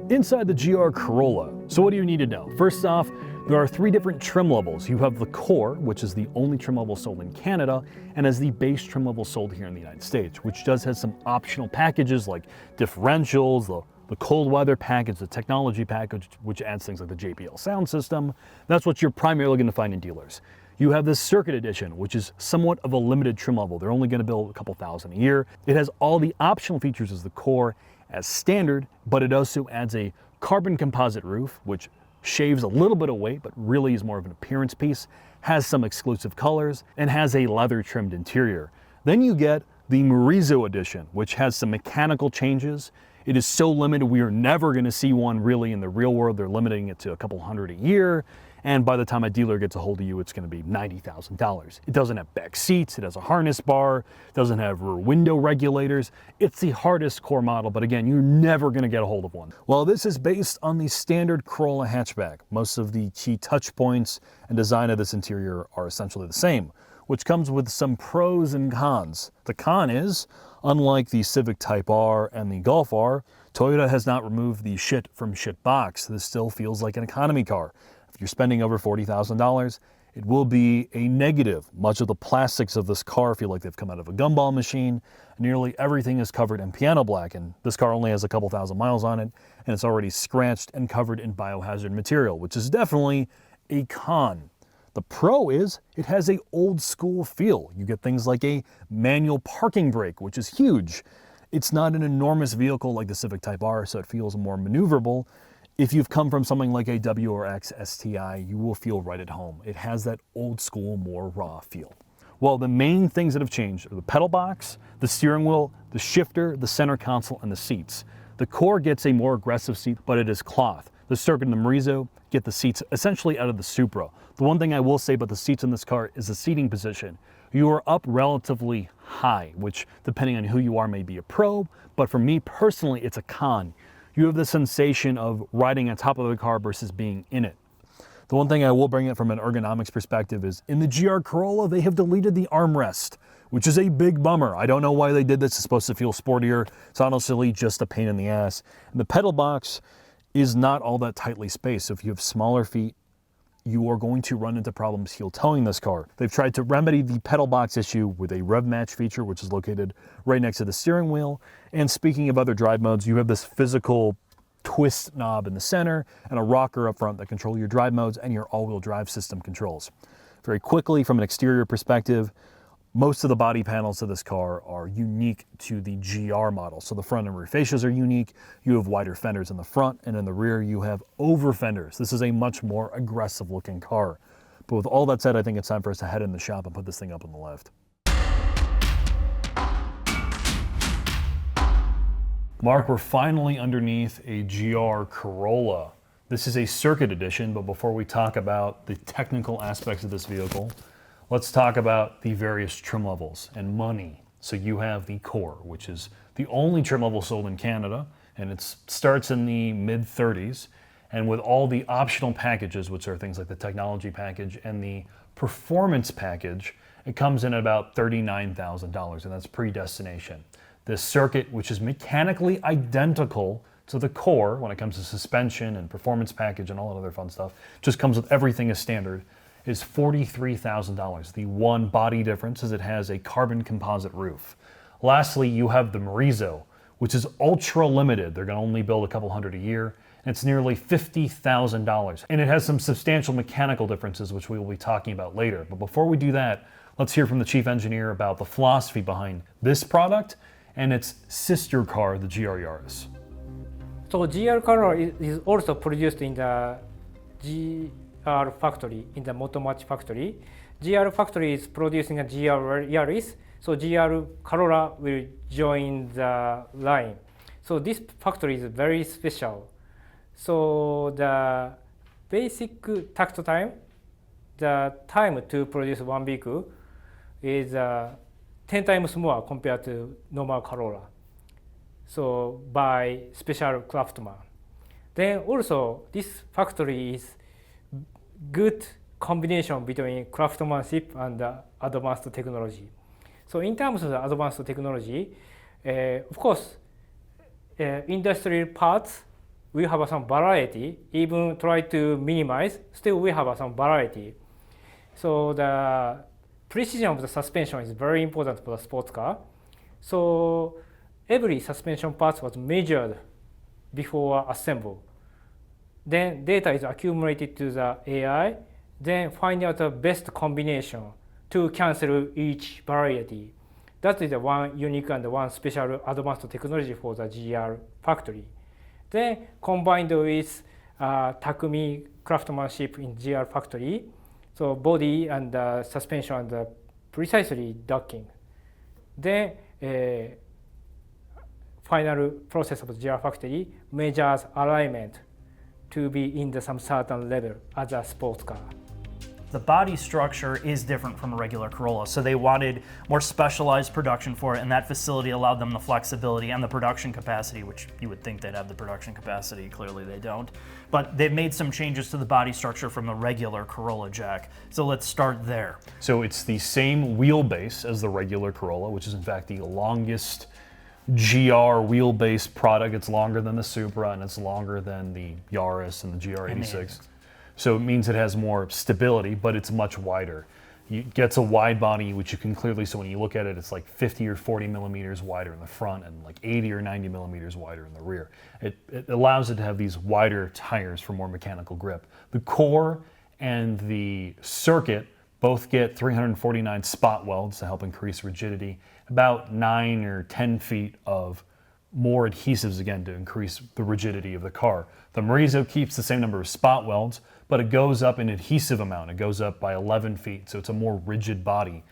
Inside the GR Corolla, so what do you need to know? First off, there are 3 different trim levels. You have the Core, which is the only trim level sold in Canada, and is the base trim level sold here in the United States, which does have some optional packages like differentials, the cold weather package, the technology package, which adds things like the JBL sound system. That's what you're primarily going to find in dealers. You have this Circuit Edition, which is somewhat of a limited trim level. They're only going to build a couple thousand a year. It has all the optional features as the Core as standard, but it also adds a carbon composite roof, which shaves a little bit of weight, but really is more of an appearance piece, has some exclusive colors, and has a leather trimmed interior. Then you get the Morizo Edition, which has some mechanical changes. It is so limited, we are never gonna see one really in the real world. They're limiting it to a couple hundred a year. And by the time a dealer gets a hold of you, it's gonna be $90,000. It doesn't have back seats, it has a harness bar, doesn't have rear window regulators. It's the hardest core model, but again, you're never gonna get a hold of one. Well, this is based on the standard Corolla hatchback. Most of the key touch points and design of this interior are essentially the same, which comes with some pros and cons. The con is, unlike the Civic Type R and the Golf R, Toyota has not removed the shit from shit box. This still feels like an economy car. If you're spending over $40,000, it will be a negative. Much of the plastics of this car feel like they've come out of a gumball machine. Nearly everything is covered in piano black, and this car only has a couple thousand miles on it, and it's already scratched and covered in biohazard material, which is definitely a con. The pro is it has a old school feel. You get things like a manual parking brake, which is huge. It's not an enormous vehicle like the Civic Type R, so it feels more maneuverable. If you've come from something like a WRX STI, you will feel right at home. It has that old school, more raw feel. Well, the main things that have changed are the pedal box, the steering wheel, the shifter, the center console, and the seats. The Core gets a more aggressive seat, but it is cloth. The Circuit and the Morizo get the seats essentially out of the Supra. The one thing I will say about the seats in this car is the seating position. You are up relatively high, which depending on who you are may be a pro, but for me personally, it's a con. You have the sensation of riding on top of the car versus being in it. The one thing I will bring up from an ergonomics perspective is in the GR Corolla, they have deleted the armrest, which is a big bummer. I don't know why they did this. It's supposed to feel sportier. It's honestly just a pain in the ass. And the pedal box is not all that tightly spaced. So if you have smaller feet, you are going to run into problems heel towing this car. They've tried to remedy the pedal box issue with a rev match feature, which is located right next to the steering wheel. And speaking of other drive modes, you have this physical twist knob in the center and a rocker up front that control your drive modes and your all-wheel drive system controls. Very quickly, from an exterior perspective, most of the body panels of this car are unique to the GR model. So the front and rear fascias are unique. You have wider fenders in the front, and in the rear you have over fenders. This is a much more aggressive looking car. But with all that said, I think it's time for us to head in the shop and put this thing up on the lift. Mark, we're finally underneath a GR Corolla. This is a Circuit Edition, but before we talk about the technical aspects of this vehicle, let's talk about the various trim levels and money. So you have the Core, which is the only trim level sold in Canada, and it starts in the mid-30s. And with all the optional packages, which are things like the technology package and the performance package, it comes in at about $39,000, and that's pre-destination. This Circuit, which is mechanically identical to the Core when it comes to suspension and performance package and all that other fun stuff, just comes with everything as standard, is $43,000. The one body difference is it has a carbon composite roof. Lastly, you have the Morizo, which is ultra limited. They're gonna only build a couple hundred a year. And it's nearly $50,000. And it has some substantial mechanical differences, which we will be talking about later. But before we do that, let's hear from the chief engineer about the philosophy behind this product and its sister car, the GR Yaris. So GR Corolla is also produced in the GR factory, in the Motomachi factory. GR factory is producing a GR Yaris, so GR Corolla will join the line. So this factory is very special. So the basic takt time, the time to produce one vehicle is 10 times more compared to normal Corolla. So by special craftsman. Then also this factory is good combination between craftsmanship and advanced technology. So in terms of the advanced technology, of course, industrial parts, we have some variety, even try to minimize, still we have some variety. So the precision of the suspension is very important for the sports car. So every suspension part was measured before assemble. Then data is accumulated to the AI, then find out the best combination to cancel each variety. That is the one unique and one special advanced technology for the GR factory. Then combined with Takumi craftsmanship in GR factory, so body and suspension and precisely docking. Then final process of the GR factory measures alignment to be in some certain level as a sports car. The body structure is different from a regular Corolla, so they wanted more specialized production for it, and that facility allowed them the flexibility and the production capacity, which you would think they'd have the production capacity. Clearly they don't. But they've made some changes to the body structure from the regular Corolla, Jack. So let's start there. So it's the same wheelbase as the regular Corolla, which is in fact the longest GR wheelbase product. It's longer than the Supra, and it's longer than the Yaris and the GR86. So it means it has more stability, but it's much wider. It gets a wide body, which you can clearly, so when you look at it, it's like 50 or 40 millimeters wider in the front and like 80 or 90 millimeters wider in the rear. It allows it to have these wider tires for more mechanical grip. The core and the circuit both get 349 spot welds to help increase rigidity, about 9 or 10 feet of more adhesives again to increase the rigidity of the car. The Morizo keeps the same number of spot welds, but it goes up in adhesive amount. It goes up by 11 feet, so it's a more rigid body.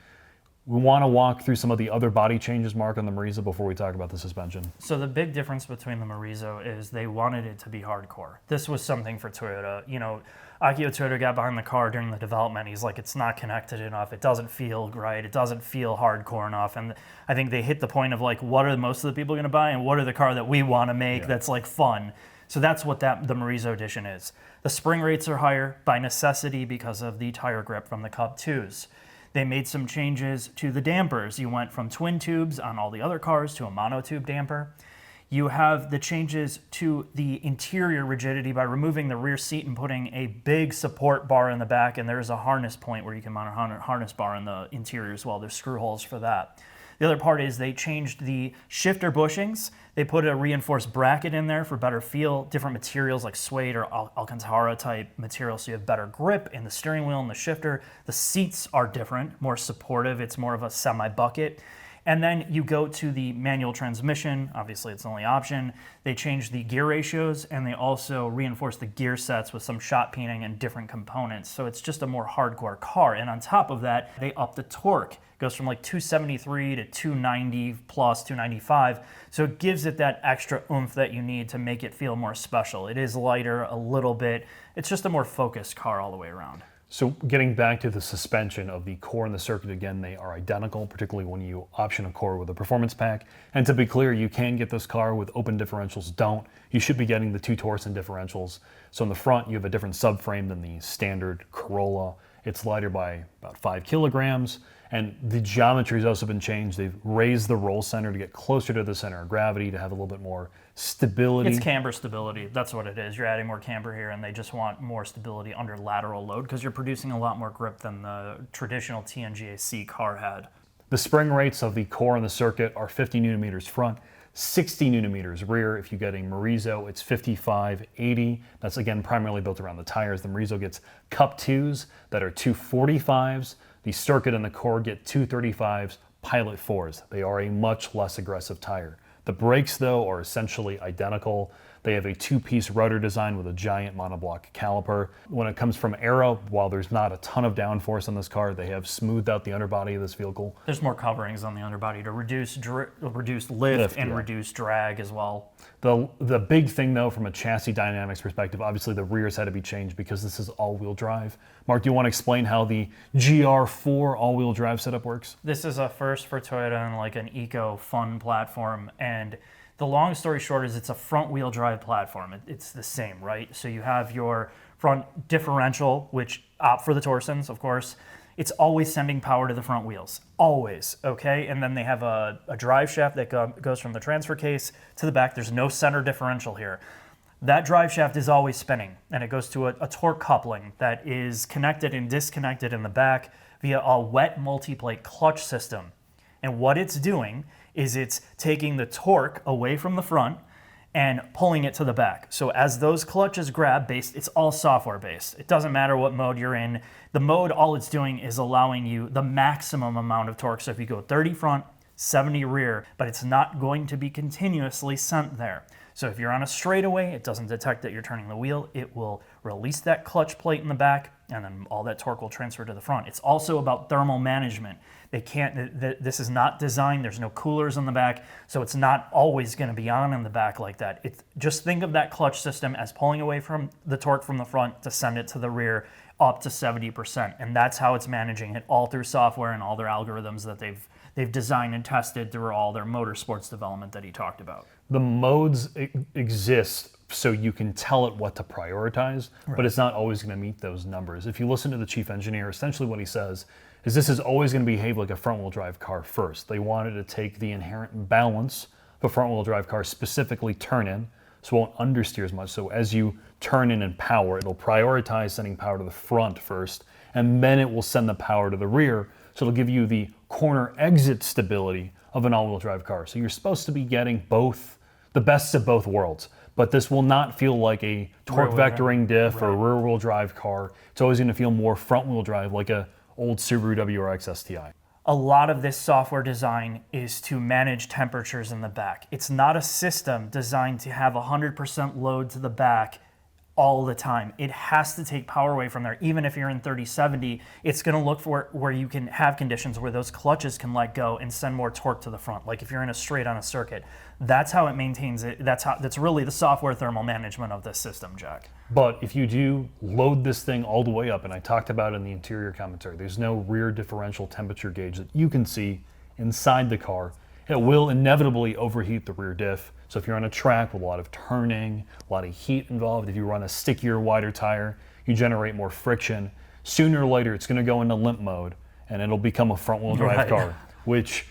We want to walk through some of the other body changes, Mark, on the Morizo before we talk about the suspension. So the big difference between the Morizo is they wanted it to be hardcore. This was something for Toyota. You know, Akio Toyota got behind the car during the development. He's like, it's not connected enough. It doesn't feel right. It doesn't feel hardcore enough. And I think they hit the point of like, what are most of the people going to buy and what are the car that we want to make that's like fun? So that's what the Morizo edition is. The spring rates are higher by necessity because of the tire grip from the Cup 2s. They made some changes to the dampers. You went from twin tubes on all the other cars to a monotube damper. You have the changes to the interior rigidity by removing the rear seat and putting a big support bar in the back, and there's a harness point where you can mount a harness bar in the interior as well. There's screw holes for that. The other part is they changed the shifter bushings. They put a reinforced bracket in there for better feel, different materials like suede or Alcantara type material, so you have better grip in the steering wheel and the shifter. The seats are different, more supportive. It's more of a semi-bucket. And then you go to the manual transmission. Obviously, it's the only option. They changed the gear ratios, and they also reinforced the gear sets with some shot peening and different components. So it's just a more hardcore car. And on top of that, they upped the torque. It goes from like 273 to 290 plus 295. So it gives it that extra oomph that you need to make it feel more special. It is lighter a little bit. It's just a more focused car all the way around. So getting back to the suspension of the core and the circuit, again, they are identical, particularly when you option a core with a performance pack. And to be clear, you can get this car with open differentials. Don't. You should be getting the 2 Torsen differentials. So in the front, you have a different subframe than the standard Corolla. It's lighter by about 5 kilograms. And the geometry has also been changed. They've raised the roll center to get closer to the center of gravity to have a little bit more stability. It's camber stability. That's what it is. You're adding more camber here, and they just want more stability under lateral load because you're producing a lot more grip than the traditional TNGA-C car had. The spring rates of the core and the circuit are 50 newton meters front, 60 newton meters rear. If you're getting Morizo, it's 55, 80. That's again primarily built around the tires. The Morizo gets Cup 2s that are 245s. The circuit and the core get 235s, Pilot 4s. They are a much less aggressive tire. The brakes, though, are essentially identical. They have a 2-piece rotor design with a giant monoblock caliper. When it comes from aero, while there's not a ton of downforce on this car, they have smoothed out the underbody of this vehicle. There's more coverings on the underbody to reduce lift and reduce drag as well. The big thing, though, from a chassis dynamics perspective, obviously the rears had to be changed because this is all-wheel drive. Mark, do you want to explain how the GR-Four all-wheel drive setup works? This is a first for Toyota and like an eco-fun platform, and the long story short is it's a front-wheel drive platform. It's the same, right? So you have your front differential, which opt for the Torsens, of course. it's always sending power to the front wheels, always, okay? And then they have a drive shaft that goes from the transfer case to the back. There's no center differential here. That drive shaft is always spinning, and it goes to a torque coupling that is connected and disconnected in the back via a wet multi-plate clutch system. And what it's doing is it's taking the torque away from the front and pulling it to the back. So as those clutches grab, it's all software based. It doesn't matter what mode you're in. The mode, all it's doing is allowing you the maximum amount of torque. So if you go 30 front, 70 rear, but it's not going to be continuously sent there. So if you're on a straightaway, it doesn't detect that you're turning the wheel. It will release that clutch plate in the back, and then all that torque will transfer to the front. It's also about thermal management. This is not designed, there's no coolers in the back, so it's not always going to be on in the back like that. Just think of that clutch system as pulling away from the torque from the front to send it to the rear up to 70%. And that's how it's managing it, all through software and all their algorithms that they've designed and tested through all their motorsports development that he talked about. The modes exist so you can tell it what to prioritize, but it's not always going to meet those numbers. If you listen to the chief engineer, essentially what he says is this is always going to behave like a front-wheel drive car first. They wanted to take the inherent balance of a front-wheel drive car, specifically turn in, so it won't understeer as much. So as you turn in and power, it'll prioritize sending power to the front first, and then it will send the power to the rear, so it'll give you the corner exit stability of an all-wheel drive car. So you're supposed to be getting the best of both worlds, but this will not feel like a torque vectoring diff or rear-wheel drive car. It's always going to feel more front-wheel drive, like a old Subaru WRX STI. A lot of this software design is to manage temperatures in the back. It's not a system designed to have 100% load to the back all the time. It has to take power away from there. Even if you're in 30-70, it's going to look for where you can have conditions where those clutches can let go and send more torque to the front. Like if you're in a straight on a circuit, that's how it maintains it. That's really the software thermal management of this system, Jack. But if you do load this thing all the way up, and I talked about in the interior commentary, there's no rear differential temperature gauge that you can see inside the car. It will inevitably overheat the rear diff. So if you're on a track with a lot of turning, a lot of heat involved, if you run a stickier, wider tire, you generate more friction. Sooner or later, it's going to go into limp mode, and it'll become a front-wheel drive car, which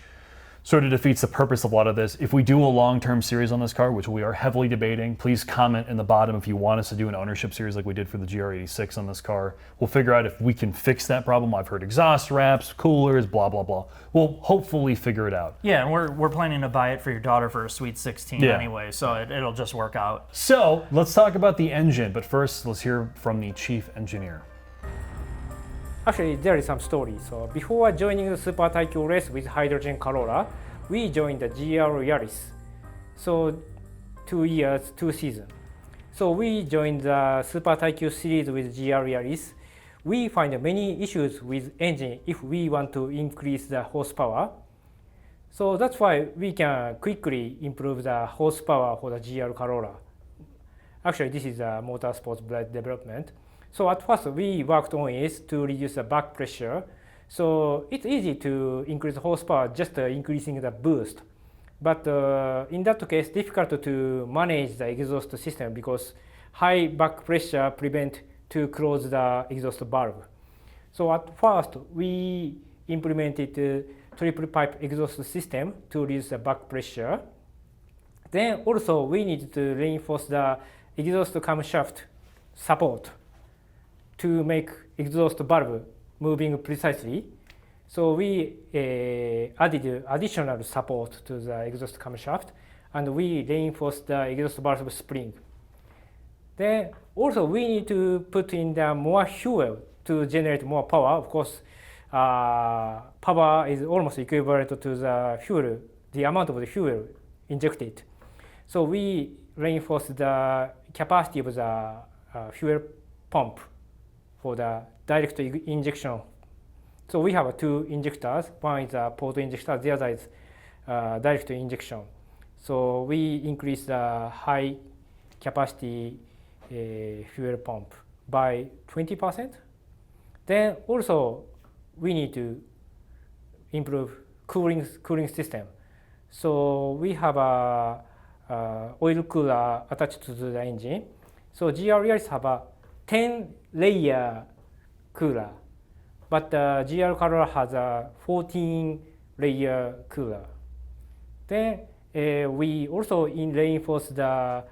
sort of defeats the purpose of a lot of this. If we do a long-term series on this car, which we are heavily debating, please comment in the bottom if you want us to do an ownership series like we did for the GR86 on this car. We'll figure out if we can fix that problem. I've heard exhaust wraps, coolers, blah, blah, blah. We'll hopefully figure it out. Yeah, and we're planning to buy it for your daughter for a Sweet 16 anyway, so it'll just work out. So let's talk about the engine, but first let's hear from the chief engineer. Actually, there is some story. So before joining the Super Taikyo race with hydrogen Corolla, we joined the GR Yaris. So 2 years, 2 seasons. So we joined the Super Taikyo series with GR Yaris. We find many issues with engine if we want to increase the horsepower. So that's why we can quickly improve the horsepower for the GR Corolla. Actually, this is a motorsports development. So at first, we worked on it to reduce the back pressure. So it's easy to increase the horsepower just increasing the boost. But in that case, difficult to manage the exhaust system because high back pressure prevent to close the exhaust valve. So at first, we implemented a triple pipe exhaust system to reduce the back pressure. Then also, we need to reinforce the exhaust camshaft support to make exhaust valve moving precisely. So we added additional support to the exhaust camshaft, and we reinforced the exhaust valve spring. Then also we need to put in the more fuel to generate more power. Of course, power is almost equivalent to the fuel, the amount of the fuel injected. So we reinforced the capacity of the fuel pump for the direct injection. So we have 2 injectors. One is a port injector, the other is direct injection. So we increase the high capacity fuel pump by 20%. Then also we need to improve cooling system. So we have a oil cooler attached to the engine. So GR Yaris have a 10-layer cooler but the GR Corolla has a 14-layer cooler. Then we also reinforce the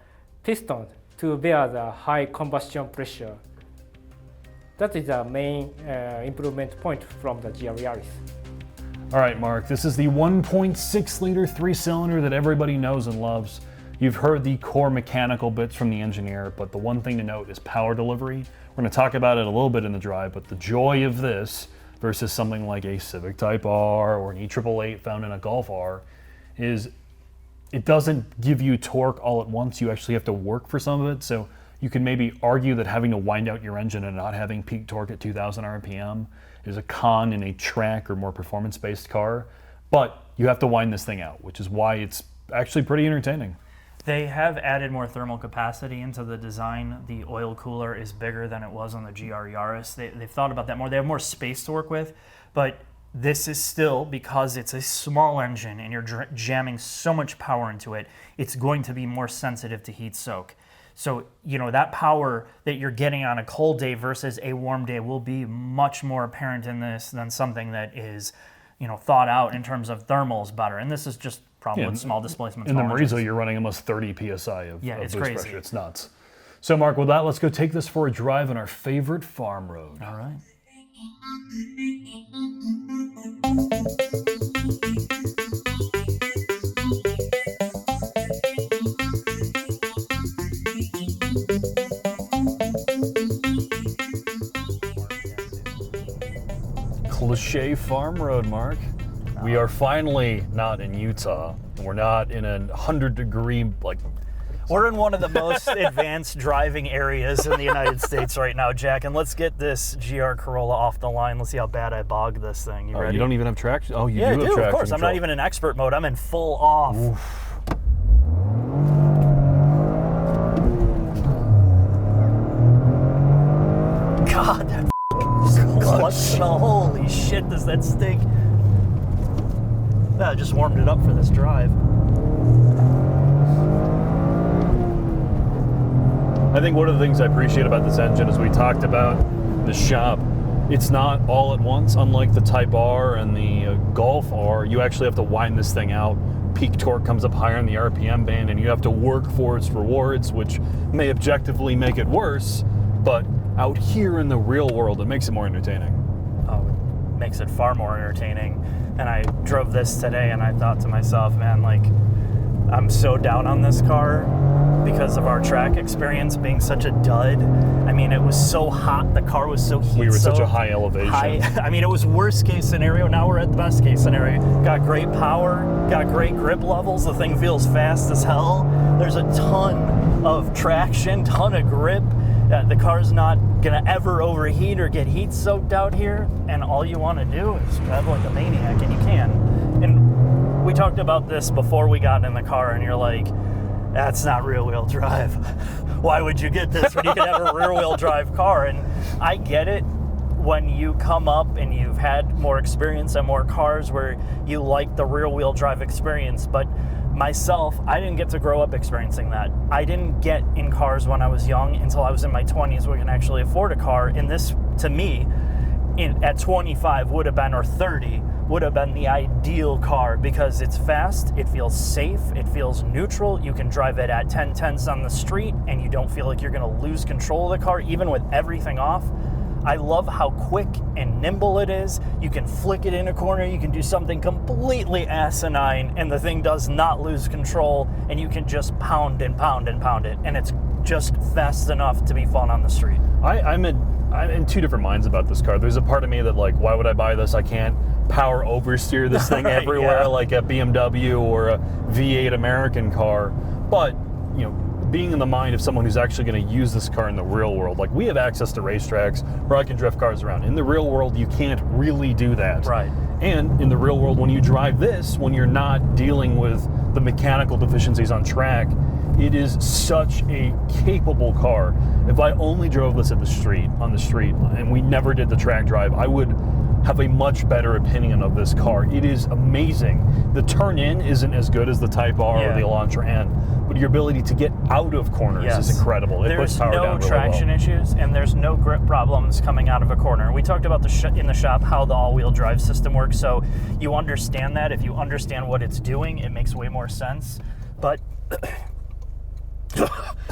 piston to bear the high combustion pressure. That is the main improvement point from the GR Yaris. All right, Mark, this is the 1.6 liter 3-cylinder that everybody knows and loves. You've heard the core mechanical bits from the engineer, but the one thing to note is power delivery. We're going to talk about it a little bit in the drive, but the joy of this versus something like a Civic Type R or an E888 found in a Golf R is it doesn't give you torque all at once. You actually have to work for some of it. So you can maybe argue that having to wind out your engine and not having peak torque at 2,000 RPM is a con in a track or more performance-based car, but you have to wind this thing out, which is why it's actually pretty entertaining. They have added more thermal capacity into the design. The oil cooler is bigger than it was on the GR Yaris. They've thought about that more. They have more space to work with, but this is still, because it's a small engine and you're jamming so much power into it, it's going to be more sensitive to heat soak. So, you know, that power that you're getting on a cold day versus a warm day will be much more apparent in this than something that is, you know, thought out in terms of thermals better. And this is just probably with small displacements. In the Morizo, you're running almost 30 psi of it's boost crazy. pressure. It's nuts. So, Mark, with that, let's go take this for a drive on our favorite farm road. All right. Cliche farm road, Mark. We are finally not in Utah. We're not in a 100-degree, like... We're in one of the most advanced driving areas in the United States right now, Jack, and let's get this GR Corolla off the line. Let's see how bad I bog this thing. You ready? You don't even have traction? Oh, you do have have traction of course. control. I'm not even in expert mode. I'm in full off. Oof. God, that clutch smell. Holy shit, does that stink? I just warmed it up for this drive. I think one of the things I appreciate about this engine, as we talked about in the shop, it's not all at once. Unlike the Type R and the Golf R, you actually have to wind this thing out. Peak torque comes up higher in the RPM band, and you have to work for its rewards, which may objectively make it worse, but out here in the real world, it makes it more entertaining. Oh, it makes it far more entertaining. And I drove this today, and I thought to myself, man, like, I'm so down on this car because of our track experience being such a dud. I mean, it was so hot. The car was so heat. We were such a high elevation. I mean, it was worst case scenario. Now we're at the best case scenario. Got great power, got great grip levels. The thing feels fast as hell. There's a ton of traction, ton of grip. The car's not gonna ever overheat or get heat soaked out here. And all you want to do is drive like a maniac, and you can. And we talked about this before we got in the car, and you're like, that's not rear-wheel drive. Why would you get this when you could have a rear-wheel drive car? And I get it when you come up and you've had more experience and more cars where you like the rear-wheel drive experience, but myself, I didn't get to grow up experiencing that. I didn't get in cars when I was young until I was in my 20s where I can actually afford a car. And this, to me, at 25 would have been, or 30, would have been the ideal car because it's fast, it feels safe, it feels neutral. You can drive it at 10/10s on the street and you don't feel like you're gonna lose control of the car, even with everything off. I love how quick and nimble it is. You can flick it in a corner, you can do something completely asinine, and the thing does not lose control, and you can just pound and pound and pound it, and it's just fast enough to be fun on the street. I'm in two different minds about this car. There's a part of me that, like, why would I buy this? I can't power oversteer this thing everywhere like a BMW or a V8 American car. But, you know, being in the mind of someone who's actually going to use this car in the real world, like, we have access to racetracks where I can drift cars around. In the real world, you can't really do that. Right. And in the real world, when you drive this, when you're not dealing with the mechanical deficiencies on track, it is such a capable car. If I only drove this on the street, and we never did the track drive, I would have a much better opinion of this car. It is amazing. The turn-in isn't as good as the Type R or the Elantra N, but your ability to get out of corners is incredible. It puts power down really well. There's no traction issues, and there's no grip problems coming out of a corner. We talked about in the shop how the all-wheel drive system works, so you understand that. If you understand what it's doing, it makes way more sense. But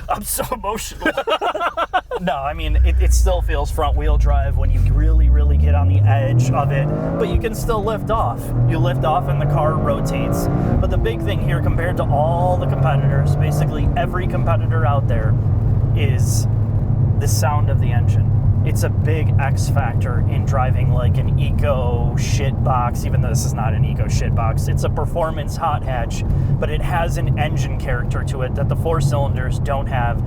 I'm so emotional. No, I mean, it still feels front-wheel drive when you really, really get on the edge of it, but you can still lift off. You lift off and the car rotates. But the big thing here, compared to all the competitors, basically every competitor out there, is the sound of the engine. It's a big X factor in driving like an eco shit box, even though this is not an eco shit box. It's a performance hot hatch, but it has an engine character to it that the four cylinders don't have.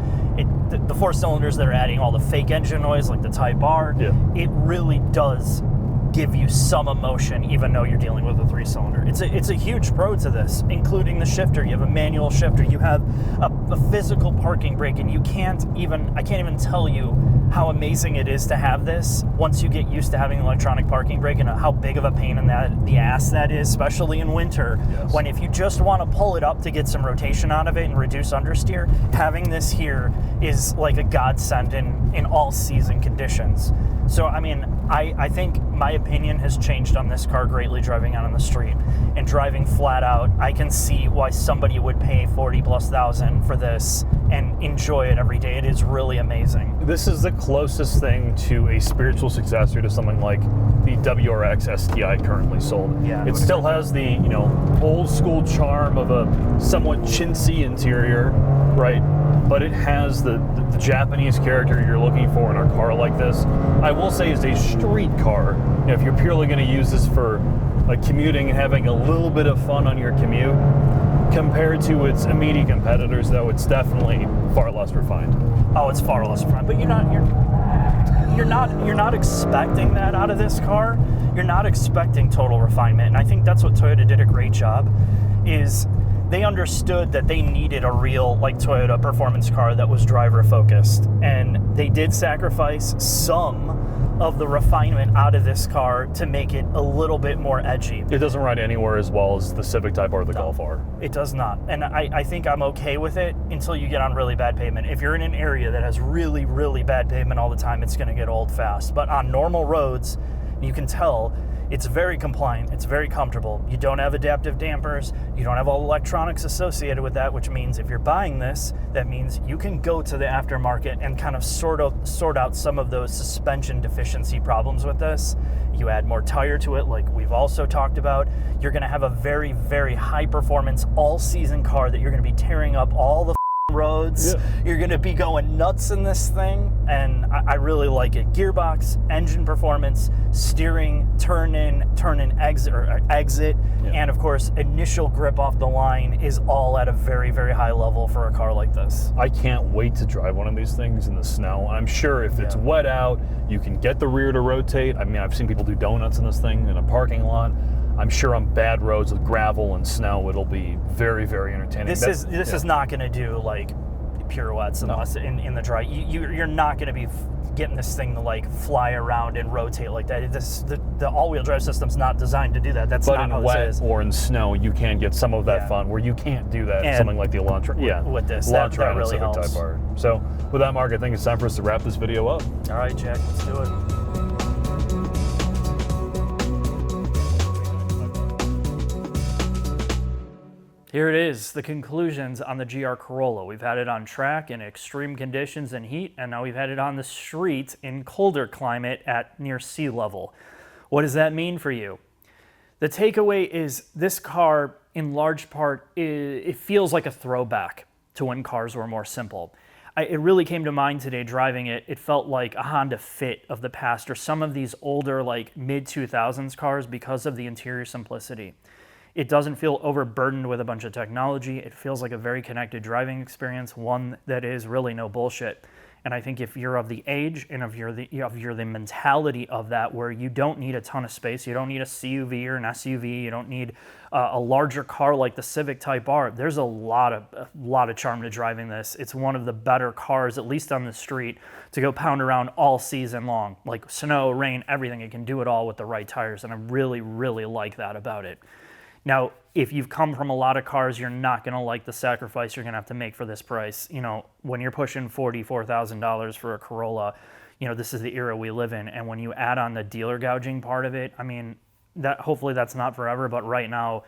The four cylinders that are adding all the fake engine noise, like the Type R, it really does give you some emotion, even though you're dealing with a three-cylinder. It's a huge pro to this, including the shifter. You have a manual shifter. You have a physical parking brake, and I can't even tell you how amazing it is to have this once you get used to having an electronic parking brake and how big of a pain in the ass that is, especially in winter. When if you just want to pull it up to get some rotation out of it and reduce understeer, having this here is like a godsend in all season conditions. So, I mean, I think my opinion has changed on this car greatly driving out on the street. And driving flat out, I can see why somebody would pay $40,000+ for this and enjoy it every day. It is really amazing. This is the closest thing to a spiritual successor to something like the WRX STI currently sold. Yeah, it still has the, old school charm of a somewhat chintzy interior, right? But it has the Japanese character you're looking for in a car like this. I will say is a street car. If you're purely going to use this for like commuting and having a little bit of fun on your commute, compared to its immediate competitors, though, it's definitely far less refined. Oh, it's far less refined. But you're not expecting that out of this car. You're not expecting total refinement, and I think that's what Toyota did a great job. Is they understood that they needed a real, like, Toyota performance car that was driver focused, and they did sacrifice some of the refinement out of this car to make it a little bit more edgy. It doesn't ride anywhere as well as the Civic Type R or the Golf R. It does not, and I think I'm okay with it until you get on really bad pavement. If you're in an area that has really, really bad pavement all the time, it's going to get old fast. But on normal roads, you can tell it's very compliant, it's very comfortable. You don't have adaptive dampers, you don't have all electronics associated with that, which means if you're buying this, that means you can go to the aftermarket and kind of sort out some of those suspension deficiency problems with this. You add more tire to it, like we've also talked about. You're gonna have a very, very high performance all-season car that you're gonna be tearing up all the roads. You're going to be going nuts in this thing, and I really like it. Gearbox, engine performance, steering, turn in, exit, and of course initial grip off the line is all at a very, very high level for a car like this. I can't wait to drive one of these things in the snow. I'm sure if it's wet out, you can get the rear to rotate. I mean, I've seen people do donuts in this thing in a parking lot. I'm sure on bad roads with gravel and snow, it'll be very, very entertaining. This is not going to do like pirouettes unless in the dry. You're not going to be getting this thing to like fly around and rotate like that. The all-wheel drive system's not designed to do that. That's not how wet this is. or in snow, you can get some of that fun where you can't do that. And something like the Elantra. With this, Elantra that and really Civic helps. Type R. So with that, Mark, I think it's time for us to wrap this video up. All right, Jack, let's do it. Here it is, the conclusions on the GR Corolla. We've had it on track in extreme conditions and heat, and now we've had it on the street in colder climate at near sea level. What does that mean for you? The takeaway is this car, in large part, it feels like a throwback to when cars were more simple. It really came to mind today driving it. It felt like a Honda Fit of the past, or some of these older, like mid-2000s cars because of the interior simplicity. It doesn't feel overburdened with a bunch of technology. It feels like a very connected driving experience, one that is really no bullshit. And I think if you're of the age and if you're the mentality of that, where you don't need a ton of space, you don't need a CUV or an SUV, you don't need a larger car like the Civic Type R, there's a lot of charm to driving this. It's one of the better cars, at least on the street, to go pound around all season long. Like snow, rain, everything, it can do it all with the right tires, and I really, really like that about it. Now, if you've come from a lot of cars, you're not going to like the sacrifice you're going to have to make for this price. You know, when you're pushing $44,000 for a Corolla, you know, this is the era we live in. And when you add on the dealer gouging part of it, I mean, that hopefully that's not forever, but right now,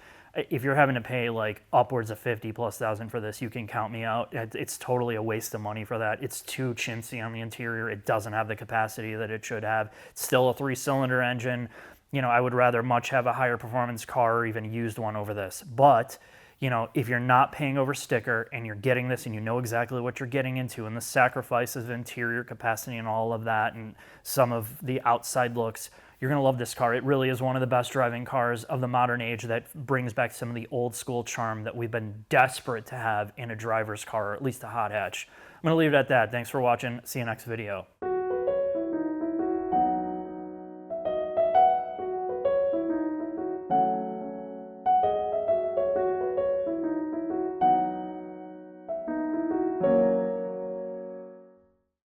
if you're having to pay like upwards of 50,000+ for this, you can count me out. It's totally a waste of money for that. It's too chintzy on the interior. It doesn't have the capacity that it should have. It's still a 3-cylinder engine. You know, I would rather much have a higher performance car or even used one over this. But, you know, if you're not paying over sticker and you're getting this and you know exactly what you're getting into, and the sacrifices of interior capacity and all of that and some of the outside looks, you're going to love this car. It really is one of the best driving cars of the modern age that brings back some of the old school charm that we've been desperate to have in a driver's car, or at least a hot hatch. I'm going to leave it at that. Thanks for watching. See you next video.